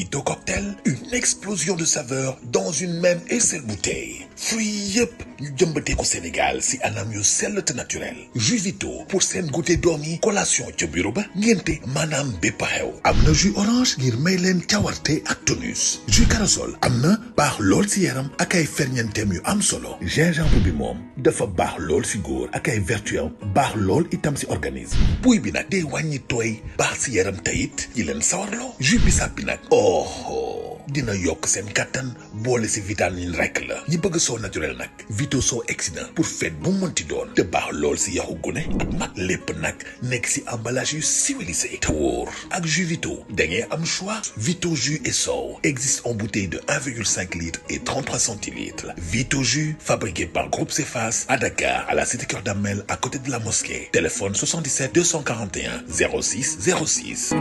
mojito cocktail, une explosion de saveurs dans une même et seule bouteille. Fruits yëpp ñu jëmbatee ko Sénégal si anam yu sell te naturel. Jus Vito pour seen goûter doom yi collation ca bureau ba ngénte maanaam bépp xew. am na jus orange ngir may leen cawarte ak tonus. jus corossol am na baax lool si yaram ak ay ferñeenteem yu am solo. gingembre bi moom dafa baax lool si góor ak ay vertus baax lool itam si organisme. buy bi nag day wàññi tooy baax si yaram tayit yi leen sawarloo. jus bisaab bi nag dina yokk seen kattan boole si vitamine rek la. ñi bëgg soo naturel nag Vito soo exsident pour fête bu mënti doon te baax lool si yaxu gune ak mag lépp nag nekk si emballage yu civilisé te wóor. ak jus Vito da ngeen am choix. Vito jus et sow existe en bouteille de 1,5 litres et 33 centilitres. Vito jus fabriqué par Groupe Cefas à Dakar à la cité Keur Damel à côté de la mosquée. Téléphone 77 241 06 06.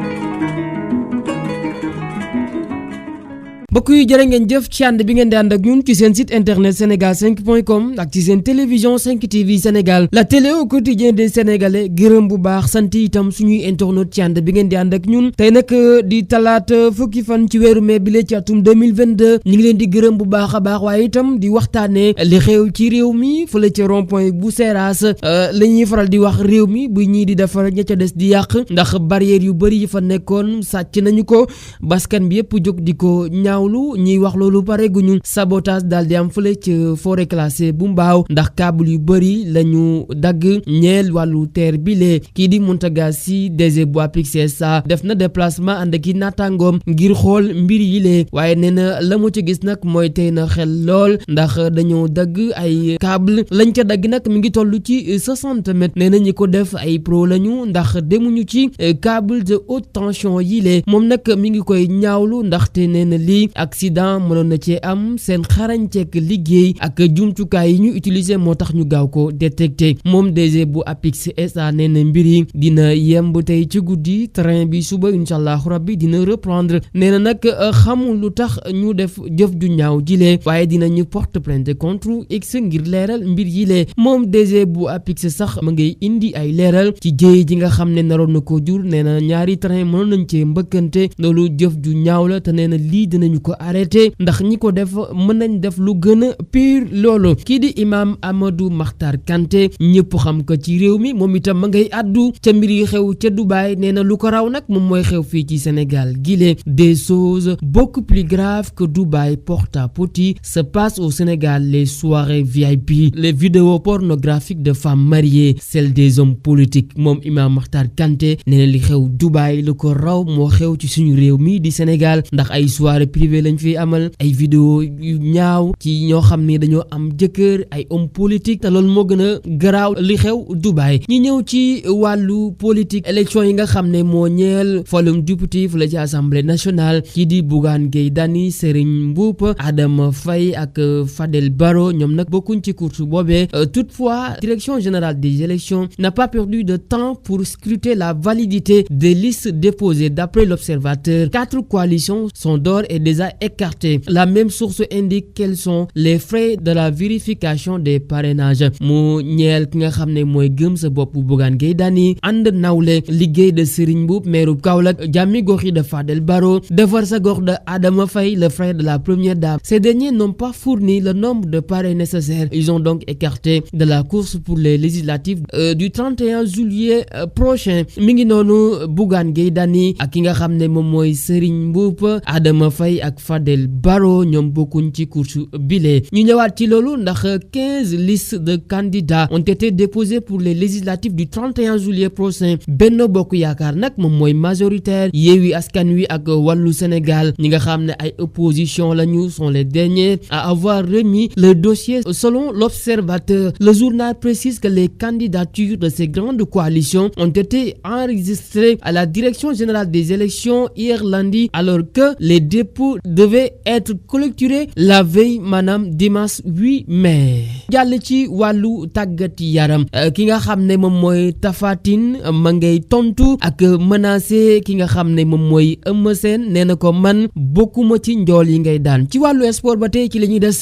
mbokk yi jërë ngeen jëf ci ànd bi ngeen di ànd ak ñun ci seen site internet sénégal5.com ak ci seen télévision 5 TV Sénégal la télé au quotidien des Sénégalais gërëm bu baax sant itam suñuy internautes ci ànd bi ngeen di ànd ak ñun tey nag di talaata fukki fan ci weeru mai bile ci atum 2022 ñu ngi leen di gërëm bu baax a baax waaye itam di waxtaanee li xew ci réew mi fële ca rond point bu Seras la ñuy faral di wax réew mi bu ñii di defar ña ca des di yàq ndax barrière yu bëri yi fa nekkoon sàcc nañu ko baskan bi yëpp jóg di ko ñaaw ñiy wax loolu pare guñu sabotage daal di am fële ci forêt classée bu mbaaw ndax câble yu bëri lañu dagg ñeel wàllu terre bi lee kii di Mountaga Sy DG bu APIX SA def na déplacement ànd ak i naataangoom ngir xool mbir yi lee waaye nee na la mu ci gis nag mooy tey na xel lool ndax dañoo dagg ay câble lañ ca dagg nag mi ngi toll ci 60 mètres nee na ñi ko def ay pro lañu ndax demuñu ci câble de haute tension yi lee moom nag mi ngi koy ñaawlu ndaxte nee na lii accident mënoon na cee am seen xarañteek liggéey ak jumtukaay yi ñu utiliser moo tax ñu gaaw ko détecté moom DG bu APIX SA nee na mbir yi dina yemb tey ci guddi train bi suba incha allah rabbi dina reprendre nee na nag xamul lu tax ñu def jëf ju ñaaw jilee waaye dinañu porte plainte contre X ngir leeral mbir yi lee moom DG bu APIX sax ma ngay indi ay leeral ci jéey ji nga xam ne naroon na ko jur nee na ñaari train mënoon nañ cee mbëkkante loolu jëf ju ñaaw la te nee na lii dinañu ko arrêté ndax ñi ko def mën nañ def lu gën a pire loolu kii di imam Amadou Makhtar Kanté ñëpp xam ko ci réew mi moom itam ma ngay addu ca mbir yi xew ca Dubaï nee na lu ko raw nag moom mooy xew fii ci Sénégal gile des choses beaucoup plus graves que Dubaï porte-à-porte se passent au Sénégal les soirées VIP les vidéos pornographiques de femmes mariées celles des hommes politiques moom imam Makhtar Kanté nee na li xew Dubaï lu ko raw moo xew ci suñu réew mi di Sénégal ndax ay soirées privées lañ fi amal ay vidéo yu ñaaw ci ñoo xam ne dañoo am jëkkër ay homme politique te loolu moo gën a garaaw li xew Dubaï ñi ñëw ci wàllu politique élection yi nga xam ne moo ñeel falum député fu la ci assemblée nationale kii di Bougane Gueye Dany Serigne Mboup Adama Faye ak Fadel Barro ñoom nag bokkuñ ci course boobee toutefois direction générale des élections n'a pas perdu de temps pour scruter la validité des listes déposées d'après l'Observateur 4 coalitions sont d'ores et déjà écartées la même source indique quels sont les frais de la vérification des parrainages mu ñeel ki nga xam ne mooy gëm sa bopp Bougane Gueye Dany ànd nawle liggéey de Serigne Mboup maire Kaolack jàmmi gox yi de Fadel Barro defar sa gox de Adama Faye le frère de la première dame ces derniers n'ont pas fourni le nombre de parrains nécessaires ils ont donc écarté de la course pour les législatives du 31 juillet prochain mi ngi noonu Bougane Gueye Dany ak ki nga xam ne moom mooy Serigne Mboup Adama Faye ak Fadel Barro ñoom bokkuñ ci course bile ñu ñëwaat ci loolu ndax 15 listes de candidats ont été déposées pour les législatives du 31 juillet prochain Benno Bokk Yaakaar nag moom mooy majoritaire Yewwi Askan Wi ak Wallu Sénégal ñi nga xam ne ay opposition lañu sont les derniers à avoir remis le dossier selon l'Observateur. Le journal précise que les candidatures de ces grandes coalitions ont été enregistrées à la Direction générale des élections hier lundi alors que les dépôts tout devait être clôturé la veille maanaam dimanche 8 mai jàll ci wàllu tàggat yaram ki nga xam ne moom mooy Tapha Tine ma ngay tontu ak menacé ki nga xam ne moom mooy Eumeu Sène nee na ko man bokkuma ci njool yi ngay daan ci wàllu sport ba tey ci la ñuy des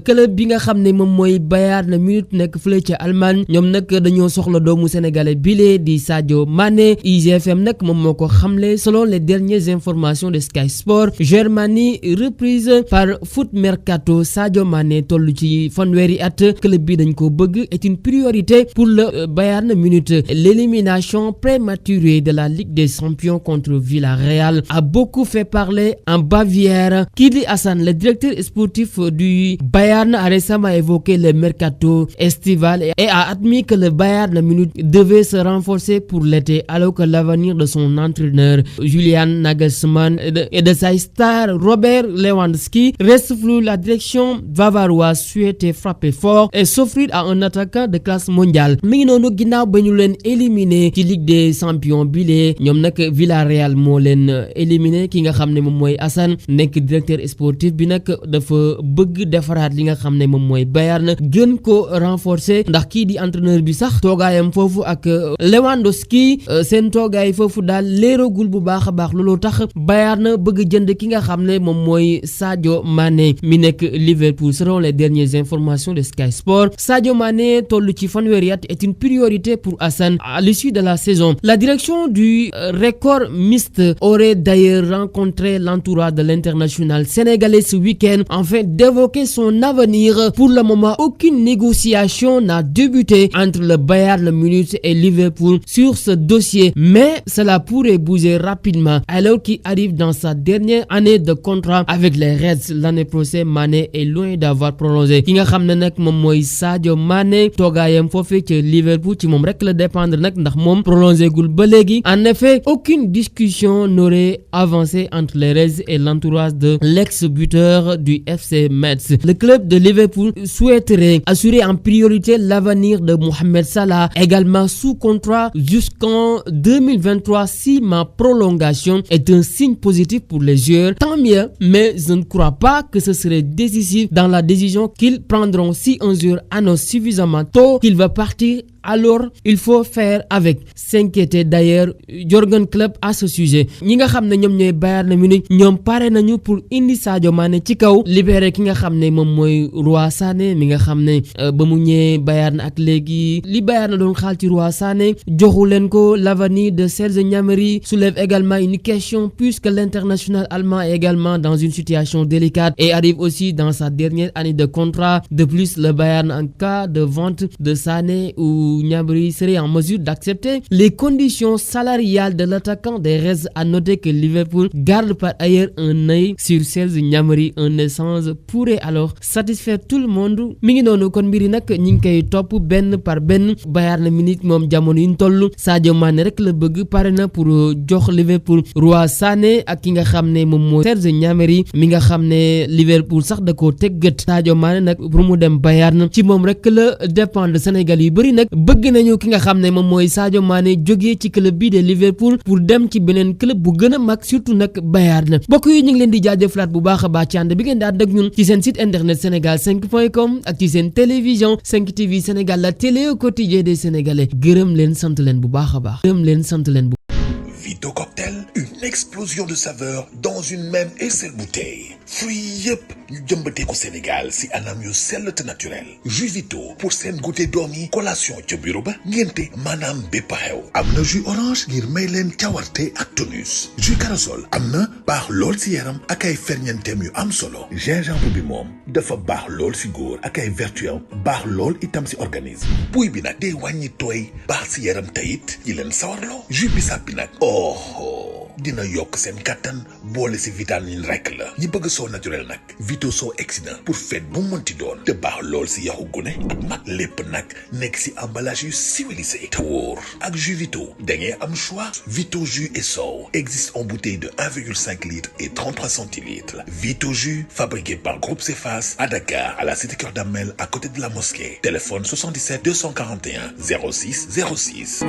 club bi nga xam ne moom mooy Bayern Munich nekk fële ca Allemagne ñoom nag dañoo soxla doomu sénégalais bile di Sadio Mané IGFM nag moom moo ko xamle selon les dernières informations de Sky Sport Germanie reprise par Foot Mercato Sadio Mané toll ci fanweeri at club bi dañ ko bëgg est une priorité pour le Bayern Munich. L'élimination prématurée de la Ligue des Champions contre Villarreal a beaucoup fait parler en Bavière. Kidi Hassan, le directeur sportif du Bayern, a récemment évoqué le mercato estival et a admis que le Bayern Munich devait se renforcer pour l'été alors que l'avenir de son entraîneur Julian Nagelsmann et de sa star Robert Lewandowski reste flou. La direction bavaroise souhaitait frapper fort et s'offrir à un attaquant de classe mondiale. Mi ngi noonu ginnaaw ba ñu leen éliminé ci Ligue des Champions bile ñoom nag Villarreal moo leen éliminé ki nga xam ne moom mooy Hassan nekk directeur sportif bi nag dafa bëgg defaraat li nga xam ne moom mooy Bayern gën ko renforcer ndax kii di entraîneur bi sax toogaayam foofu ak Lewandowski seen toogaay foofu daal leeragul bu baax a baax looloo tax Bayern bëgg jënd ki nga xam ne moom mooy Sadio Mané mi nekk Liverpool selon les dernières informations de Sky Sport. Sadio Mané toll ci fanweeri at est une priorité pour Hassan à l'issue de la saison. La direction du record mixte aurait d'ailleurs rencontré l'entourage de l'international sénégalais ce week-end afin d'évoquer son avenir. Pour le moment, aucune négociation n'a débuté entre le Bayern Munich et Liverpool sur ce dossier, mais cela pourrait bouger rapidement alors qu'il arrive dans sa dernière année de contrat avec les Reds. L'année prochaine, Mané est loin d'avoir prolongé. Ki nga xam ne nag moom mooy Sadio Mané toogaayam foofee ci Liverpool ci moom rek la dépendre nag ndax moom prolongé gul ba léegi. En effet, aucune discussion n'aurait avancé entre les Reds et l'entourage de l'ex-buteur du FC Metz. Le club de Liverpool souhaiterait assurer en priorité l'avenir de Mohamed Salah, également sous contrat jusqu'en 2023. Si ma prolongation est un signe positif pour les joueurs, tant mieux, mais je ne crois pas que ce serait décisif dans la décision qu'ils prendront. Si un joueur annonce suffisamment tôt qu'il va partir, alors il faut faire avec. S'inquiétait d'ailleurs Jürgen Klopp à ce sujet. Ñi nga xam ne ñoom ñooy Bayern Munich ñoom pare nañu pour indi Sadio Mané ci kaw libéré ki nga xam ne moom mooy Roi Sané mi nga xam ne ba mu ñëwee Bayern ak léegi li Bayern doon xaal ci Roi Sané joxu leen ko. L'avenir de Serge Gnabry soulève également une question puisque l'international allemand est également dans une situation délicate et arrive aussi dans sa dernière année de contrat. De plus, le Bayern en cas de vente de Sané ou Gnabry serait en mesure d'accepter les conditions salariales de l'attaquant des Reds. À noter que Liverpool garde par ailleurs un œil sur Serge Gnabry. Un échange pourrait alors satisfaire tout le monde. Mi ngi noonu kon mbiri nag ñi ngi koy topp benn par benn. Bayern Munich moom jamono yi ñu toll Sadio Mané rek la bëgg pare na pour jox Liverpool Roi Sané ak ki nga xam ne moom mooy Serge Gnabry mi nga xam ne Liverpool sax da koo teggat. Sadio Mané nag pour mu dem Bayern ci moom rek la dépendre. Sénégal yu bëri nag bëgg nañu ki nga xam ne moom mooy Sadio Mané jógee ci club bi de Liverpool pour dem ci beneen club bu gën a mag surtout nag Bayern. Mbokk yi ñu ngi leen di jaajëfalaat bu baax a baax ci ànd bi ngeen di ànd ak ñun ci seen site internet sénégal5.com ak ci seen télévision 5 TV Sénégal, la télé au quotidien des Sénégalais. Gërëm leen sant leen bu baax a baax. Gërëm leen sant leen bu. Vito Cocktail, une explosion de saveurs dans une même et seule bouteille. Fruits yëpp ñu jëmbatee ko Sénégal si anam yu sell te naturel. Jus Vito pour seen goûter doom yi collation ca bureau ba ngénte maanaam bépp xew. Am na jus orange ngir may leen cawarte ak tonus. Jus corossol am na baax lool si yaram ak ay ferñeenteem yu am solo. Gingembre bi moom dafa baax lool si góor ak ay vertus baax lool itam si organisme. Buy bi nag day wàññi tooy baax si yaram tayit yi leen sawarloo. Jus bisaab bi nag dina yokk seen kattan boole si vitamine rek la. ñi bëgg soo naturel nag Vito soo exsident pour fête bu mënti doon te baax lool si yaxu gune ak mag lépp nag nekk si emballage yu civilisé te wóor. Ak jus Vito da ngeen am choix. Vito jus et sow existe en bouteille de 1,5 litres et 33 centilitres. Vito jus fabriqué par Groupe Cefas à Dakar, à la cité Cœur Damel, à côté de la mosquée. Téléphone 77 241 06 06.